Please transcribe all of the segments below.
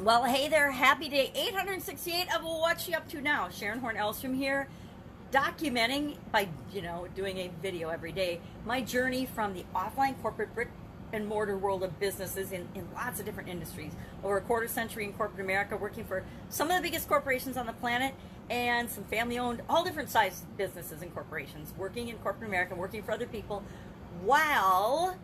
Well, hey there, happy day 868 of What She Up To Now. Sharon Horne-Ellstrom here, documenting by, doing a video every day, my journey from the offline corporate brick and mortar world of businesses in lots of different industries. Over a quarter century in corporate America, working for some of the biggest corporations on the planet and some family-owned, all different sized businesses and corporations, working in corporate America, working for other people, while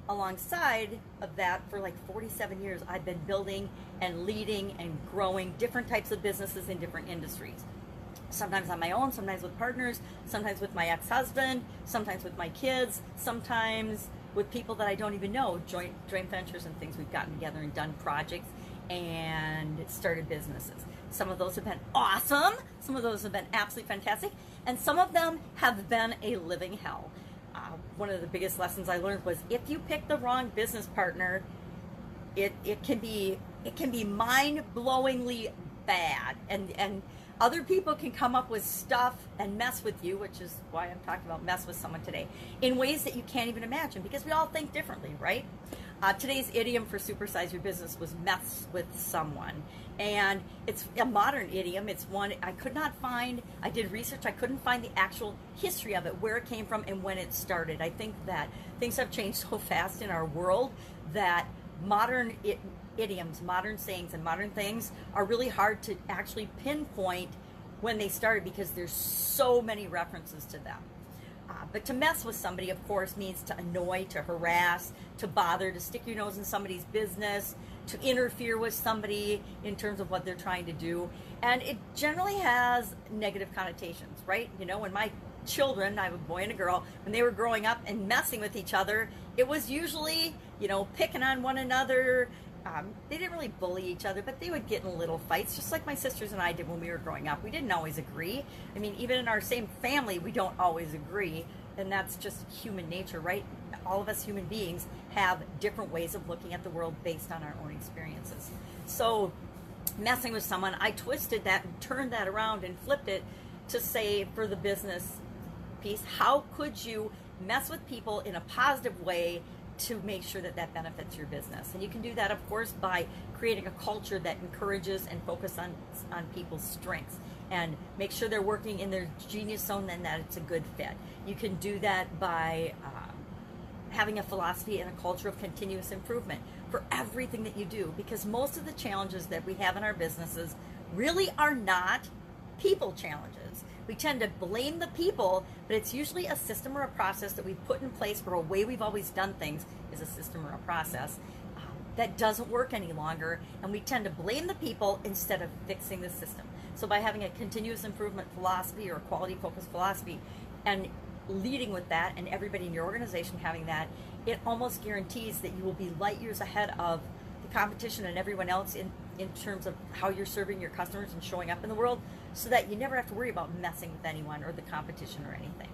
alongside of that, for like 47 years, I've been building and leading and growing different types of businesses in different industries. Sometimes on my own, sometimes with partners, sometimes with my ex-husband, sometimes with my kids, sometimes with people that I don't even know, joint ventures and things. We've gotten together and done projects and started businesses. Some of those have been awesome, some of those have been absolutely fantastic, and some of them have been a living hell. One of the biggest lessons I learned was if you pick the wrong business partner, it can be mind-blowingly bad, and other people can come up with stuff and mess with you, which is why I'm talking about mess with someone today, in ways that you can't even imagine, because we all think differently, right? Today's idiom for supersize your business was mess with someone. And it's a modern idiom. It's one I could not find. I did research. I couldn't find the actual history of it, where it came from and when it started. I think that things have changed so fast in our world that modern idioms, modern sayings, and modern things are really hard to actually pinpoint when they started, because there's so many references to them. But to mess with somebody, of course, means to annoy, to harass, to bother, to stick your nose in somebody's business, to interfere with somebody in terms of what they're trying to do. And it generally has negative connotations, right? When my children, I have a boy and a girl, when they were growing up and messing with each other, it was usually, picking on one another. They didn't really bully each other, but they would get in little fights, just like my sisters and I did when we were growing up. We didn't always agree. I mean, even in our same family, we don't always agree, and that's just human nature, right? All of us human beings have different ways of looking at the world based on our own experiences. So messing with someone, I twisted that and turned that around and flipped it to say, for the business piece, how could you mess with people in a positive way to make sure that that benefits your business? And you can do that, of course, by creating a culture that encourages and focuses on people's strengths and make sure they're working in their genius zone and that it's a good fit. You can do that by having a philosophy and a culture of continuous improvement for everything that you do, because most of the challenges that we have in our businesses really are not people challenges. We tend to blame the people, but it's usually a system or a process that we've put in place, or a way we've always done things is a system or a process that doesn't work any longer, and we tend to blame the people instead of fixing the system. So by having a continuous improvement philosophy or a quality focused philosophy and leading with that, and everybody in your organization having that, it almost guarantees that you will be light years ahead of the competition and everyone else in terms of how you're serving your customers and showing up in the world, so that you never have to worry about messing with anyone or the competition or anything.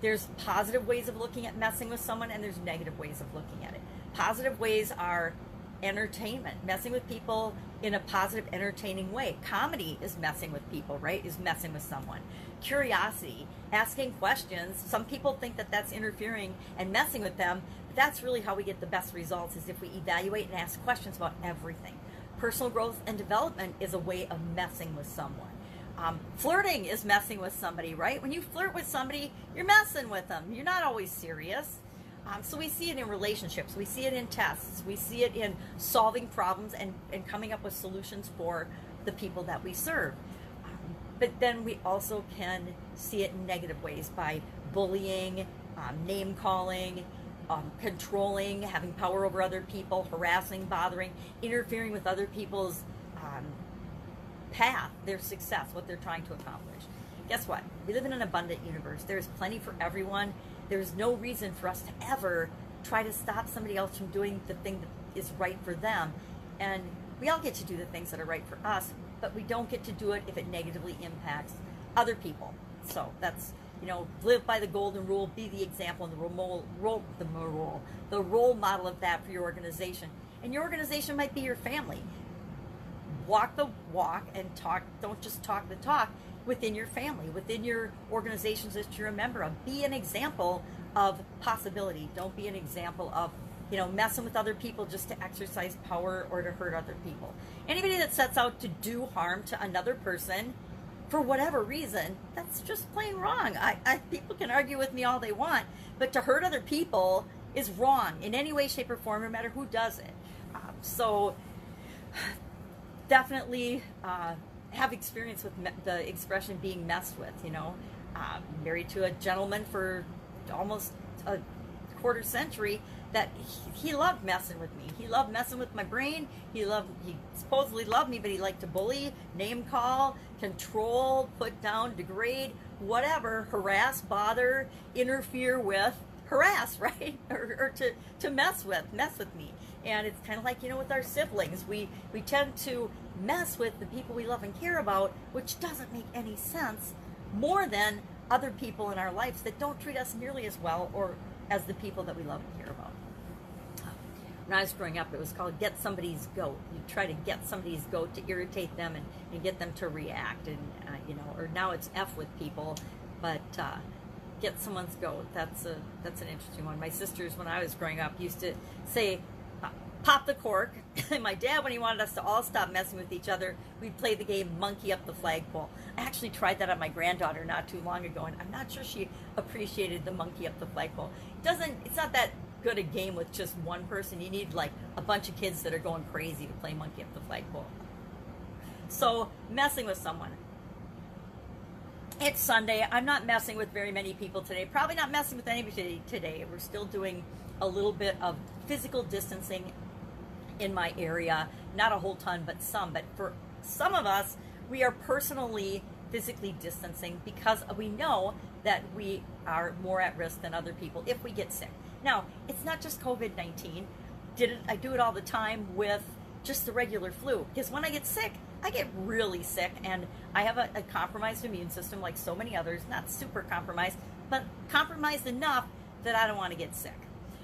There's positive ways of looking at messing with someone, and there's negative ways of looking at it. Positive ways are entertainment, messing with people in a positive, entertaining way. Comedy is messing with people, right? Is messing with someone. Curiosity, asking questions. Some people think that that's interfering and messing with them, but that's really how we get the best results, is if we evaluate and ask questions about everything. Personal growth and development is a way of messing with someone. Flirting is messing with somebody, right? When you flirt with somebody, you're messing with them. You're not always serious. So we see it in relationships. We see it in tests. We see it in solving problems and coming up with solutions for the people that we serve. But then we also can see it in negative ways by bullying, name-calling, controlling, having power over other people, harassing, bothering, interfering with other people's path, their success, what they're trying to accomplish. Guess what? We live in an abundant universe. There's plenty for everyone. There's no reason for us to ever try to stop somebody else from doing the thing that is right for them. And we all get to do the things that are right for us, but we don't get to do it if it negatively impacts other people. So that's, live by the golden rule, be the example and the role model of that for your organization. And your organization might be your family. Walk the walk and talk, don't just talk the talk within your family, within your organizations that you're a member of. Be an example of possibility. Don't be an example of messing with other people just to exercise power or to hurt other people. Anybody that sets out to do harm to another person for whatever reason, that's just plain wrong. People can argue with me all they want, but to hurt other people is wrong in any way, shape, or form, no matter who does it. So definitely have experience with the expression being messed with. Married to a gentleman for almost a quarter century that he loved messing with me. He loved messing with my brain. He supposedly loved me, but he liked to bully, name call, control, put down, degrade, whatever, harass, bother, interfere with, harass, right? Or to mess with me. And it's kind of like, with our siblings, we tend to mess with the people we love and care about, which doesn't make any sense, more than other people in our lives that don't treat us nearly as well or as the people that we love and care about. When I was growing up, it was called get somebody's goat. You try to get somebody's goat to irritate them and get them to react. And, or now it's F with people, but get someone's goat. That's an interesting one. My sisters, when I was growing up, used to say, pop the cork. And my dad, when he wanted us to all stop messing with each other, we'd play the game monkey up the flagpole. I actually tried that on my granddaughter not too long ago, and I'm not sure she appreciated the monkey up the flagpole. It's not that good a game with just one person. You need like a bunch of kids that are going crazy to play monkey up the flagpole. So messing with someone. It's Sunday. I'm not messing with very many people today. Probably not messing with anybody today. We're still doing a little bit of physical distancing in my area. Not a whole ton, but some. But for some of us, we are personally physically distancing because we know that we are more at risk than other people if we get sick. Now, it's not just COVID-19. I do it all the time with just the regular flu. Because when I get sick, I get really sick, and I have a compromised immune system like so many others. Not super compromised, but compromised enough that I don't want to get sick.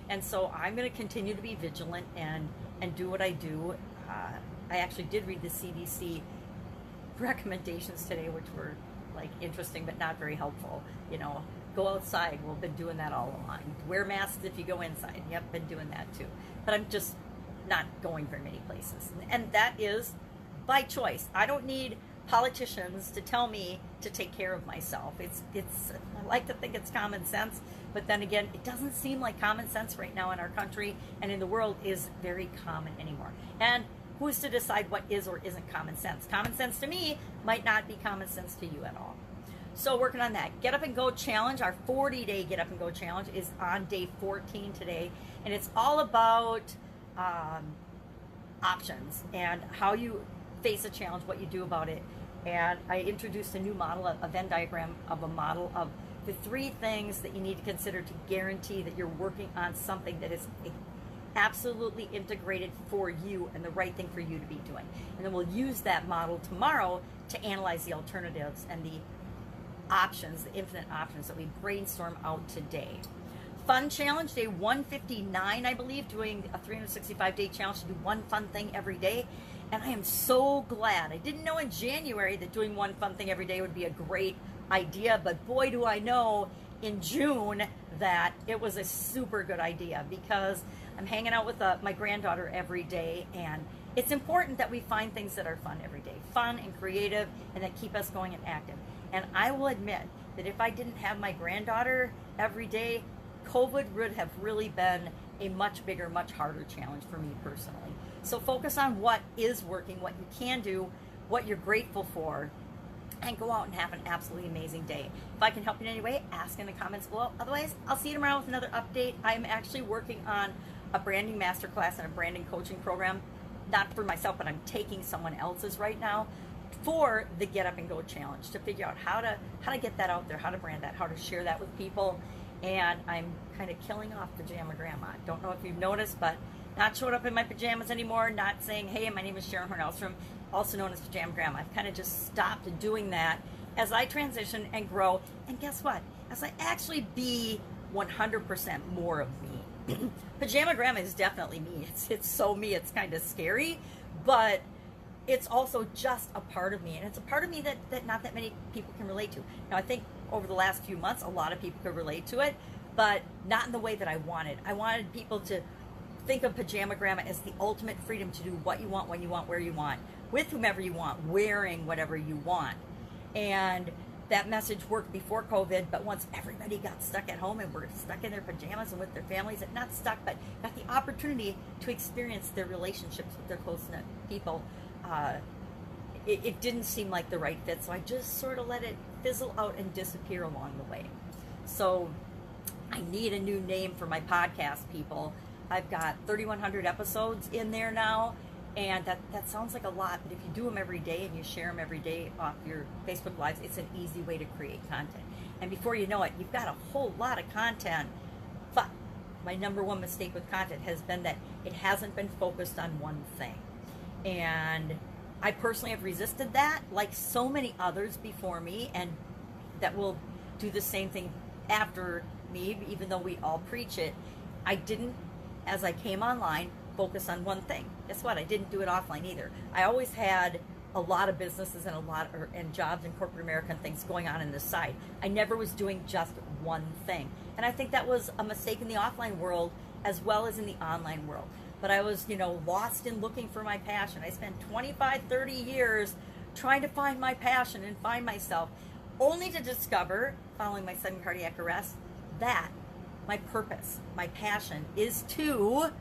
And so I'm going to continue to be vigilant and do what I do. I actually did read the CDC recommendations today, which were like interesting but not very helpful. Go outside. We've been doing that all along. Wear masks if you go inside. Yep, been doing that too. But I'm just not going very many places. And that is by choice. I don't need politicians to tell me to take care of myself. I like to think it's common sense, but then again, it doesn't seem like common sense right now in our country and in the world is very common anymore. And who's to decide what is or isn't common sense? Common sense to me might not be common sense to you at all. So working on that. Get Up and Go Challenge, our 40-day Get Up and Go Challenge is on day 14 today. And it's all about options and how you face a challenge, what you do about it. And I introduced a new model, a Venn diagram of a model of the 3 things that you need to consider to guarantee that you're working on something that is absolutely integrated for you and the right thing for you to be doing. And then we'll use that model tomorrow to analyze the alternatives and the options, the infinite options that we brainstorm out today. Fun challenge, day 159, I believe, doing a 365-day challenge to do one fun thing every day. And I am so glad. I didn't know in January that doing one fun thing every day would be a great idea, but boy, do I know in June that it was a super good idea because I'm hanging out with my granddaughter every day, and it's important that we find things that are fun every day, fun and creative, and that keep us going and active. And I will admit that if I didn't have my granddaughter every day, COVID would have really been a much bigger, much harder challenge for me personally. So focus on what is working, what you can do, what you're grateful for, and go out and have an absolutely amazing day. If I can help you in any way, ask in the comments below. Otherwise, I'll see you tomorrow with another update. I'm actually working on a branding masterclass and a branding coaching program, not for myself, but I'm taking someone else's right now for the Get Up and Go Challenge to figure out how to get that out there, how to brand that, how to share that with people. And I'm kind of killing off Pajama Grandma. Don't know if you've noticed, but not showing up in my pajamas anymore, not saying, hey, my name is Sharon Horne-Ellstrom, also known as Pajama Grandma. I've kind of just stopped doing that as I transition and grow. And guess what? As I actually be 100% more of me. Pajama Grandma is definitely me. It's so me. It's kind of scary, but it's also just a part of me. And it's a part of me that not that many people can relate to. Now, I think over the last few months, a lot of people could relate to it, but not in the way that I wanted. I wanted people to think of Pajama Grandma as the ultimate freedom to do what you want, when you want, where you want, with whomever you want, wearing whatever you want. And that message worked before COVID, but once everybody got stuck at home and were stuck in their pajamas and with their families, and not stuck, but got the opportunity to experience their relationships with their close-knit people, it didn't seem like the right fit. So I just sort of let it fizzle out and disappear along the way. So I need a new name for my podcast, people. I've got 3,100 episodes in there now, and that sounds like a lot, but if you do them every day and you share them every day off your Facebook Lives, it's an easy way to create content. And before you know it, you've got a whole lot of content. But my number one mistake with content has been that it hasn't been focused on one thing. And I personally have resisted that, like so many others before me, and that will do the same thing after me, even though we all preach it. I didn't, as I came online, focus on one thing. Guess what? I didn't do it offline either. I always had a lot of businesses and and jobs in corporate America and things going on the side. I never was doing just one thing. And I think that was a mistake in the offline world as well as in the online world. But I was, lost in looking for my passion. I spent 25, 30 years trying to find my passion and find myself, only to discover, following my sudden cardiac arrest, that my purpose, my passion is to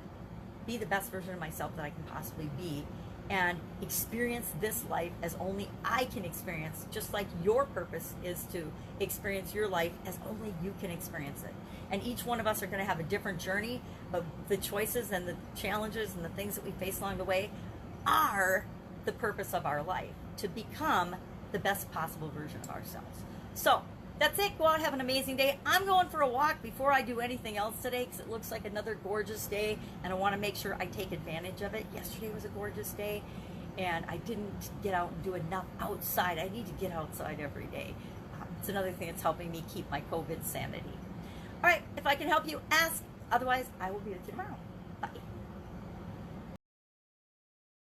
be the best version of myself that I can possibly be and experience this life as only I can experience, just like your purpose is to experience your life as only you can experience it. And each one of us are going to have a different journey, but the choices and the challenges and the things that we face along the way are the purpose of our life, to become the best possible version of ourselves. So that's it. Go out, have an amazing day. I'm going for a walk before I do anything else today because it looks like another gorgeous day, and I want to make sure I take advantage of it. Yesterday was a gorgeous day, and I didn't get out and do enough outside. I need to get outside every day. It's another thing that's helping me keep my COVID sanity. All right, if I can help you, ask. Otherwise, I will be with you tomorrow. Bye.